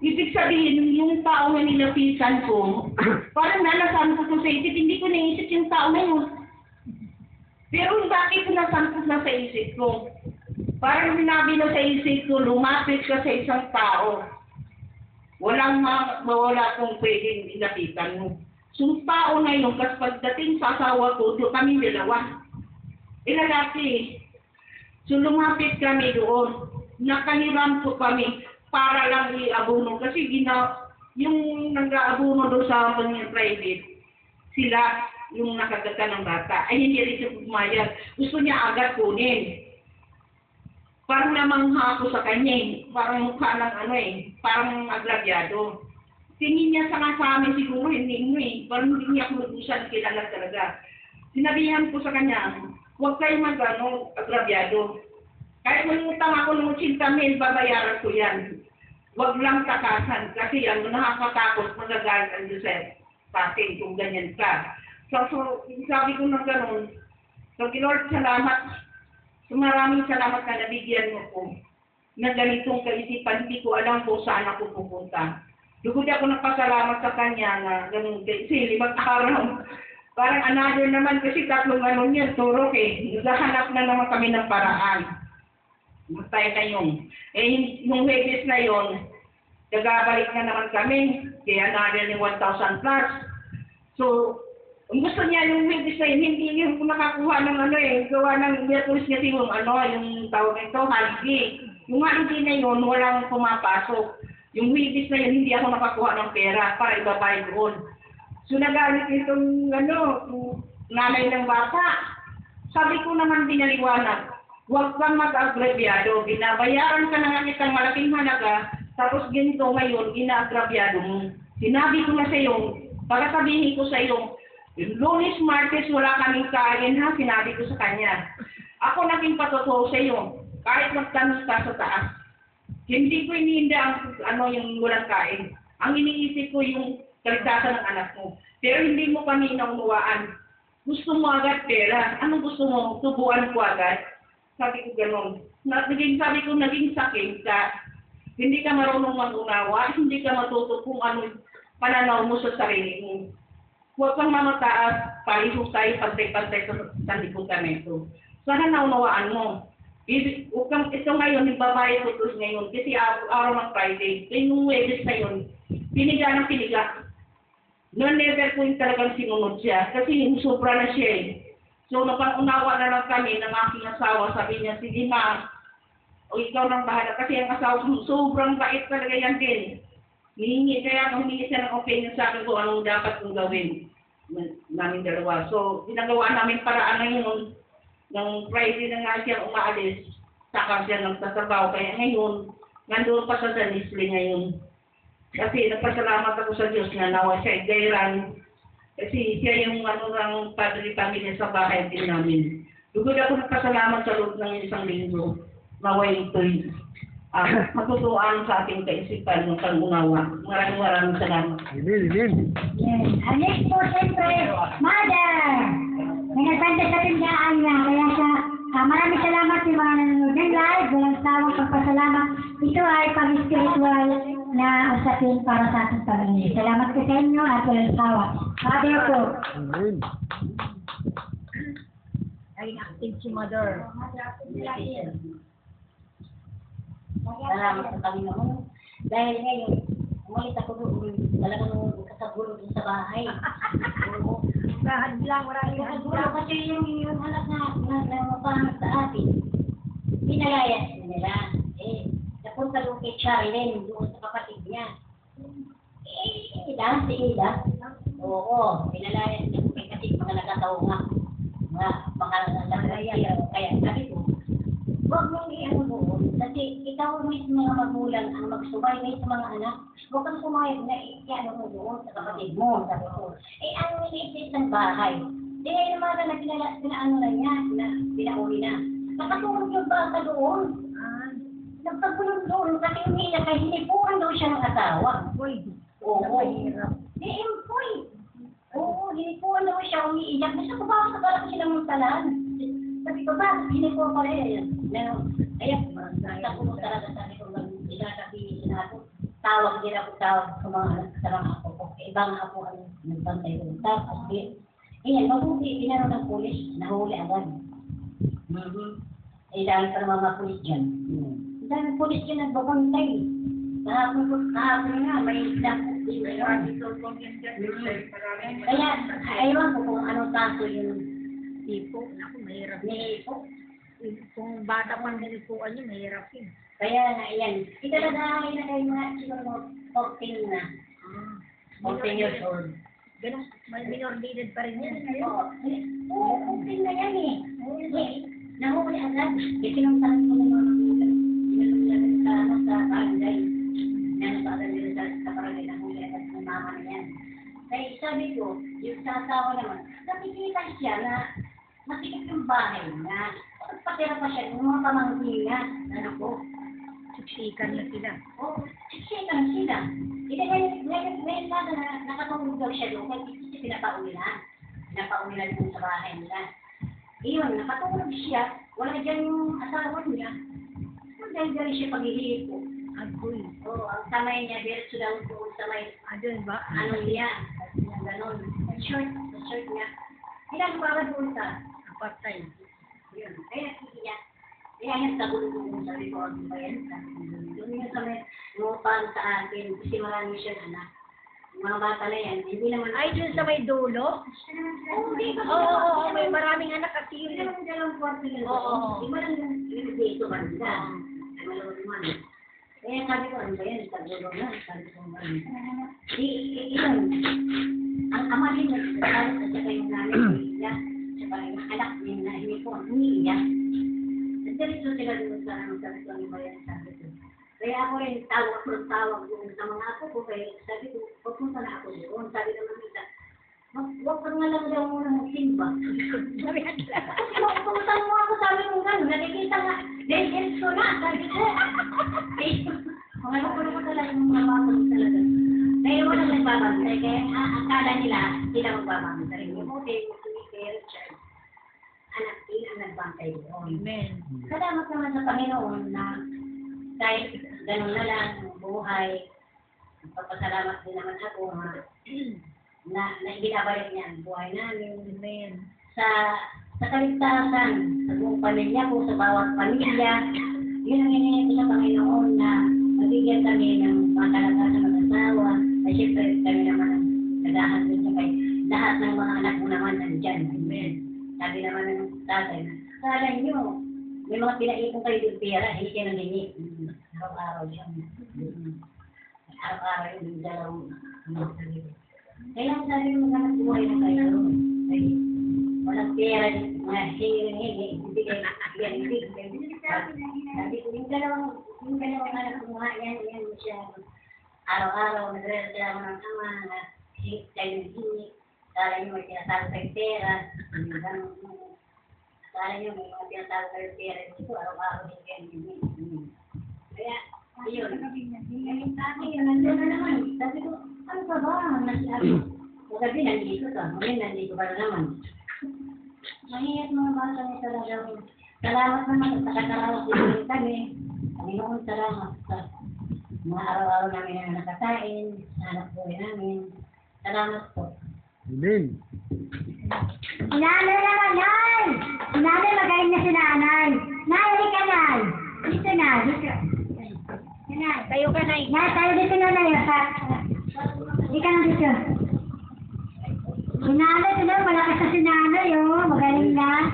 ibig sabihin, yung tao na nilapitan ko, parang nalasan ko sa isip, hindi ko naisip yung tao na yun. Pero bakit ko nasantok na sa isip ko? Parang sinabi na sa isip ko, lumapit ka sa isang tao. Wala kong pwedeng nilapitan mo. So, yung tao na yun, kasi pagdating sa asawa ko, doon kami dalawa. Lalaki. So, lumapit kami doon. Nakahiram ko kami para lang i-abuno. Kasi yung nag-aabuno doon sa private, sila yung nakagata ng bata. Ay, hindi rin siya pumayag. Gusto niya agad kunin. Parang namangha ako sa kanya Parang mukha ng parang agrabyado. Tingin niya sa amin siguro, hindi mo Parang hindi niya ako lubusan, kilala talaga. Sinabihan ko sa kanya, huwag kayo agrabyado. Kahit mangutang ako ng 80,000, babayaran ko yan. Huwag lang takasan kasi nakakatakot, magagalit ang Diyos sa atin kung ganyan ka. So sabi ko ng gano'n, so Lord, salamat. So maraming salamat na nabigyan mo ko na ganitong kaisipan, hindi ko alam kung saan ako pupunta. Lugod ako nagpasalamat sa kanya na gano'n, kasi 5 araw. Parang another naman kasi 3 niya, turok Naghahanap na naman kami ng paraan. Magtayo kayong. Yung Huwebes na yon, nagabalik na naman kami. Kaya another ni 1,000 plus. So, kung gusto niya yung Huwebes na yun, hindi niya nakakuha ng gawa ng Miyerkules kasi yung tawag nito, holiday. Yung holiday na yun, walang pumapasok. Yung Huwebes na yun, hindi ako nakakuha ng pera para ibabayad doon. So, nagalit itong nanay ng bata. Sabi ko naman pinaliwanag, huwag kang mag-agrabyado. Binabayaran ka na nga itang malaking halaga, tapos ganito ngayon, ina-agrabyado mo. Sinabi ko na sa iyo, para sabihin ko sa iyo, Lunes, Martes, wala kaming kain ha, sinabi ko sa kanya. Ako naging patotoo sa iyo, kahit magtanong ka sa taas. Hindi ko iniinda yung walang kain. Ang iniisip ko yung kaligtasan ng anak mo. Pero hindi mo kami naunawaan. Gusto mo agad pera. Anong gusto mo? Tubuan ko agad. Sabi ko gano'n. Sabi ko, naging sakit ka. Hindi ka marunong mag-unawa. Hindi ka matuto kung ano pananaw mo sa sarili mo. Huwag kang mamataas. Pareho tayo pantay-pantay sa liputan na ito. Sana naunawaan mo. Ito ngayon, nagbabayad ko ito ngayon. Kasi araw ng Friday. Kaya nung Wednesday na yun, piniga ng piniga. No, never po yung talagang sinunod siya. Kasi sobra na siya eh. So, napang-unawa na lang kami ng aking asawa. Sabi niya, sige ma, o ikaw nang bahala. Kasi ang asawa ko, sobrang bait talaga yan din. Kaya humingi siya ng opinion sa akin kung anong dapat kong gawin namin dalawa. So, ginagawa namin paraan na yun. Nang Friday na nga siya umaalis, saka siya nagtatrabaho. Kaya ngayon, nandun pa sa Nisli ngayon. Kasi nagpasalamat ako sa Diyos na nawa siya gayran. Kasi siya yung ng padre pamilya sa bahay din namin. Dugod ako nagpasalamat sa loob ng isang linggo. Naway ito'y matutuan sa ating kaisipan ng pangunawa. Maraming salamat. Amen. Yes. Ang next po, siyempre, Mother. May nagbanda sa tindaan niya. Kaya siya, maraming salamat sa mga nanonood ng live. Walang sawang pagpasalamat. Ito ay pag-spiritual na usapin para sa ating pamilya. Salamat ko sa inyo at walang sawa. Father po. Amen. Ay, active si Mother. Salamat sa Panginoon. Dahil ngayon, umalis ako doon. Talagang kasaguro doon sa bahay. Oo. Kahadlang, maraming Kasaguro kahadlang. kasi yung anak na mapangat sa atin. Pinalayas nila. Napunta doon kay Charilyn, doon sa kapatid niya. Si Ida. Oo, pinalayas niya kasi mga nagkataon nga. Mga nagkataon. Kaya sabi ko, huwag mong i-ano doon. Kasi ikaw mismo mga magulang ang magsubaybay sa mga anak. Huwag kang sumayag na i-ano mo doon sa kapatid mo. Sabi ko, ang iniisip ng bahay. Di ngayon naman na pinaano na niya, pinauli na. Nakatulog yung bata doon. Nagpagulong doon kasi umiiyak kay hinipuan daw siya ng asawa. Oo. Poy. Oo, hinipuan daw siya, umiiyak. Gusto ko ba sa parang silang magtalan? Sabi ko ba, hinipuan pala yan. Ayan, basta ko talaga sabi ko, sabihin ako, tawag din ako sa mga ako ko. Ibang ako ang nagbantay ko. Tapos, mabuti, pinano ng pulis, nahuli agad. Dahil pa naman mga pulis dyan. Dahil ng pulis dyan nagbabantay. Kahapon nga, may isang kaya, ayaw ko kung anong kaso yung Tipo, ako mahirap. nipo. Kung bata pang hinipuan niyo, mahirap yun. Kaya nga, yan. Ikalagahay na kayo mga siguro 14 na. 14 years old. Ganun, may minor dated pa rin yan. Oo, 14 na yan eh. Nahuli agad. Isinuntahan ko ng mga magulang. Sinuntahan sa barangay. Nanapagad nila sa barangay. Nahuli agad ng mama na yan. Kaya sabi ko, yung sa asawa naman, nakikita siya na masikip yung bahay na patira pa siya ng mga pamangkin niya. Ano ko? Siksikan na sila. Oo, siksikan sila. Ngayon na nakatulog daw siya doon, kasi pinapauwi na. Pinapauwi na doon sa bahay nila. Iyon, nakatulog siya, wala dyan yung asawa niya. Dahil siya pag-ihihip ko. Agoy. Oo, ang kamay niya, diretso lang doon sa may, Adun ba? ano niya, ganon. Sa shirt niya. Ginagawa doon sa Apartheid. yun. Kaya iiyak. Kaya yan sa gulo-gulo sabi ko, ano ba yan? Doon yung sa may umupang sa akin, kasi marami siya anak. Yung mga bata na yan, hindi naman... Ay, dun sa may dulo? Oo, di ba? Oo, may maraming anak at Hindi yun. naman dalawang kwarto nila. Oo. Di ba lang yung dito ba nila? Ay, malawag naman. Kaya sabi ko, ano ba yan? Sa gulo na. Sabi ko, iyon. Ang ama din, nagsasalit at saka yung namin, umiiyak. Saka yung anak din na hindi ko, umiiyak. Nagdiretso sila doon sa ano, sabi ko, ano ba yan? Sabi ko. Kaya ako rin, tawag doon sa mga ako ko, kaya sabi ko, pupunta na ako doon. Sabi naman nila, huwag ka nga lang daw muna magsimba. Sabi nga sila. Pupunta mo ako, sabi ko gano'n, nakikita nga, diretso na, sabi ko. Mga nakulo ko talaga yung mga bata ko talaga. Kaya walang nagbabantay, kaya akala nila, sila magbabantay. Yung buti, kay Richard, anak din ang nagbantay doon. Amen. Salamat naman sa Panginoon na kahit ganun na lang ang buhay, magpapasalamat din naman ako na binabalik niya ang buhay namin. Amen. Sa kaligtasan, sa buong pamilya ko, sa bawat pamilya, yun ang hinihingi ko sa Panginoon na mabigyan kami ng mga kalagasan ng asawa. Ay, siyempre, kami naman ang nagahan dun sa kay lahat ng mga anak mo naman nandyan. Amen. Sabi naman ng tatay, kala nyo, may mga pinaipong kayo yung pera, hindi kayo nangingi. Araw-araw yun. Araw-araw yun, yung dalawang mga sarili. Kaya sabi mo naman buhay na kayo. Ay, walang pera, mga hingi-hingi, ibigay. Sabi ko, yung dalawang anak mo nga, yan siya. Araw-araw, nagre-reklamo ng ama, kayo naghingi. Kala nyo may tinatago kayo pera. Kala nyo may mga tinatago kayo pera. Dito, araw-araw din kayo naghingi. Kaya, ayun. Sabi, nandun na naman. Sabi ko, ano pa ba? Magabi, nandito to. Ngayon, nandito pa na naman. Mahiyat mga bata niya talaga. Salamat naman sa kasalamat din kami. Panginoon, salamat sa mga araw-araw namin na nakatain, sa anak buhay namin. Salamat po. Amen. Nanay naman, Nay! Nanay, magaling na si Nanay. Nay, halika, Nay. Dito na, dito. Nay, Tayo ka na Nay, tayo dito na, Nay. Halika na dito. Si Nanay, ito na, malakas na si Nanay, oh. Magaling na.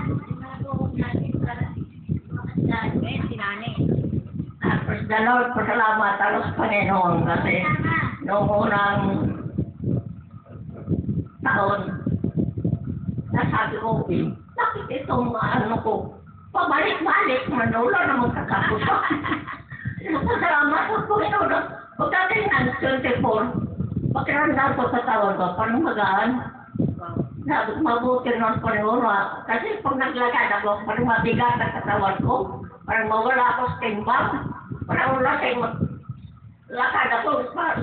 si nanay. Praise the Lord, pasalamat ako sa Panginoon kasi noong unang taon, nasabi ko, bakit itong ano ko, pabalik-balik, manula na magkakapos. Pasalamat ako sa Panginoon. Pagdating ng 24, pakiramdam ko sa tawag ko, parang magaan. Sabi ko, mabuti ng Panginoon. Kasi pag naglakad ako, parang mabigat ang katawan ko. Parang mawala ako sa timbang. Parang wala kayong lakad ako. Kaya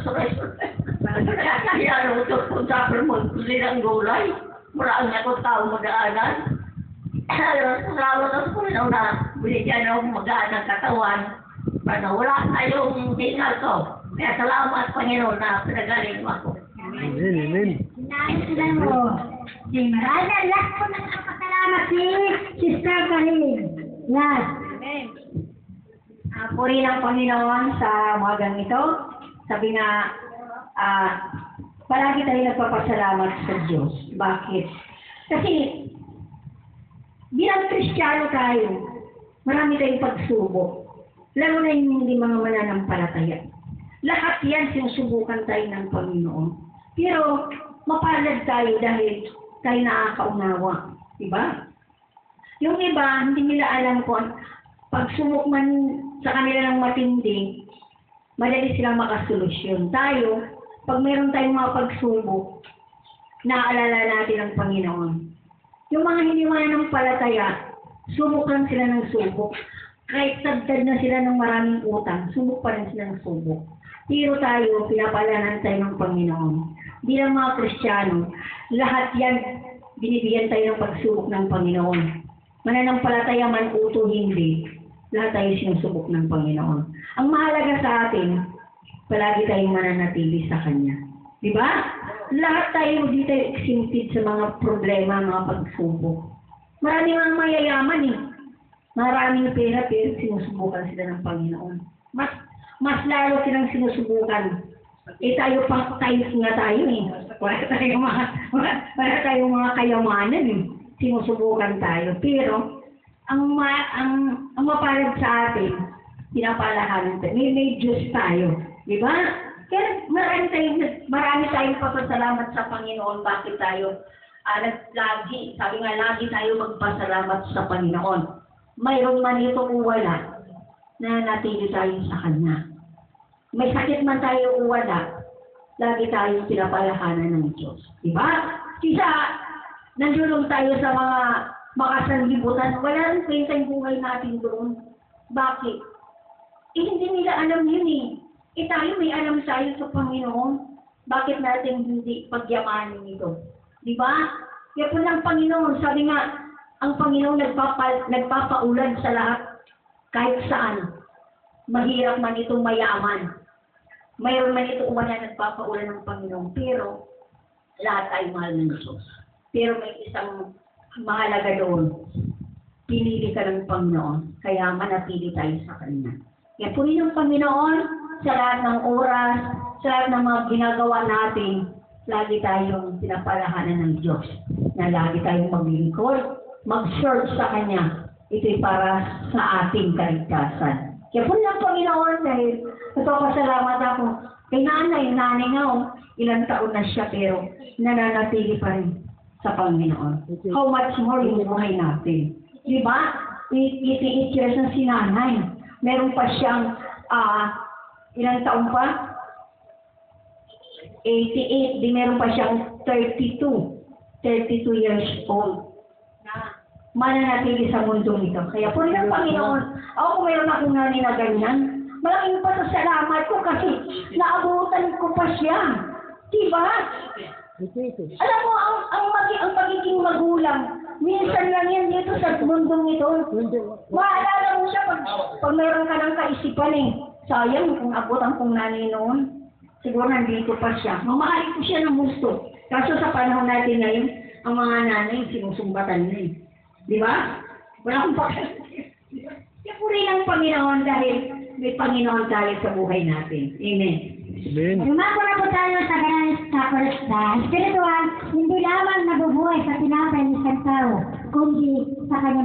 ano ito, kung sabi mo, silang gulay. Maraan ako tao mag-aanan. Salamat ako sa Panginoon na binigyan ako magaan ng katawan. Parang wala tayong hingal ko. Kaya salamat Panginoon na pinagaling mo ako. Amen. Amen. Nanay, sila mo. Maraming last ko na nakapasalamat si Sister Kalim. Last. Amen. Puri ng Panginoon sa umagang ito. Sabi nga, palagi tayo nagpapasalamat sa Diyos. Bakit? Kasi, bilang Kristiyano tayo, marami tayong pagsubok. Lalo na yung hindi mga mananampalataya. Lahat yan, sinusubukan tayo ng Panginoon. Pero, mapalad tayo dahil tayo nakakaunawa. Diba? Yung iba, hindi nila alam kung pagsubok man sa kanila ng matindi, madali silang makasolusyon. Tayo, pag meron tayong mga pagsubok, naaalala natin ang Panginoon. Yung mga hindi mananampalataya, subok lang sila ng subok. Kahit tagtad na sila ng maraming utang, subok pa rin sila ng subok. Pero tayo, pinapalanan tayo ng Panginoon. Bilang mga Kristiyano, lahat yan, binibigyan tayo ng pagsubok ng Panginoon. Mananampalataya man uto hindi, lahat tayo sinusubok ng Panginoon. Ang mahalaga sa atin, palagi tayong mananatili sa Kanya. Diba? Lahat tayo, hindi tayo exempted sa mga problema, mga pagsubok. Maraming mga mayayaman eh. Maraming pera pero sinusubukan sila ng Panginoon. Mas lalo silang sinusubukan. Eh tayo nga tayo eh. Wala tayong mga kayamanan eh. Sinusubukan tayo. Pero ang mapalad sa atin, pinapalahanan tayo. May Diyos tayo. Di ba? Kaya marami tayong papasalamat sa Panginoon. Bakit tayo? Sabi nga, lagi tayo magpasalamat sa Panginoon. Mayroon man ito o wala, na natili tayo sa Kanya. May sakit man tayo o wala, lagi tayong pinapalahanan ng Diyos. Diba? Kisa, nandulong tayo sa mga makasanlibutan, wala rin kwenta yung buhay natin doon. Bakit? Hindi nila alam yun eh. Tayo may alam tayo sa Panginoon. Bakit natin hindi pagyamanin ito? Diba? Kaya po ng Panginoon, sabi nga, ang Panginoon nagpapaulan sa lahat kahit saan. Mahirap man itong mayaman. Mayroon man ito wala nagpapaulan ng Panginoon. Pero lahat tayo mahal ng Diyos. Pero may isang mahalaga doon. Pinili ka ng Panginoon. Kaya manatili tayo sa Kanya. Kaya puri ng Panginoon, sa lahat ng oras, sa lahat ng mga ginagawa natin, lagi tayong pinapalahanan ng Diyos na lagi tayong maglingkod, mag-search sa Kanya. Ito'y para sa ating kaligtasan. Kaya po lang Panginoon dahil nagpapasalamat ako kay nanay nga, ilang taon na siya pero nananatili pa rin sa Panginoon. How much more yung buhay natin. Di ba? 88 years na si nanay. Meron pa siyang, ilang taon pa? 88, di meron pa siyang 32 years old na mananatili sa mundong ito. Kaya po rin ang Panginoon, ako kung meron akong nanay na ganyan, malaking pasasalamat ko kasi naabutan ko pa siya. Diba? Alam mo, ang pagiging magulang, minsan lang yan dito sa mundong ito. Maalala mo siya pag meron ka ng kaisipan eh. Sayang kung abutan kong nanay noon. Siguro nandito pa siya. Mamahalin ko siya ng gusto. Kaso sa panahon natin ngayon, ang mga nanay sinusumbatan niya eh. Di ba? Wala akong pakialam. Kaya puri ng Panginoon dahil may Panginoon tayo sa buhay natin. Amen. Lumako na po tayo sa ganang tapos na spiritual, hindi lamang nabubuhay sa tinapay ng isang tao, kundi sa kanyang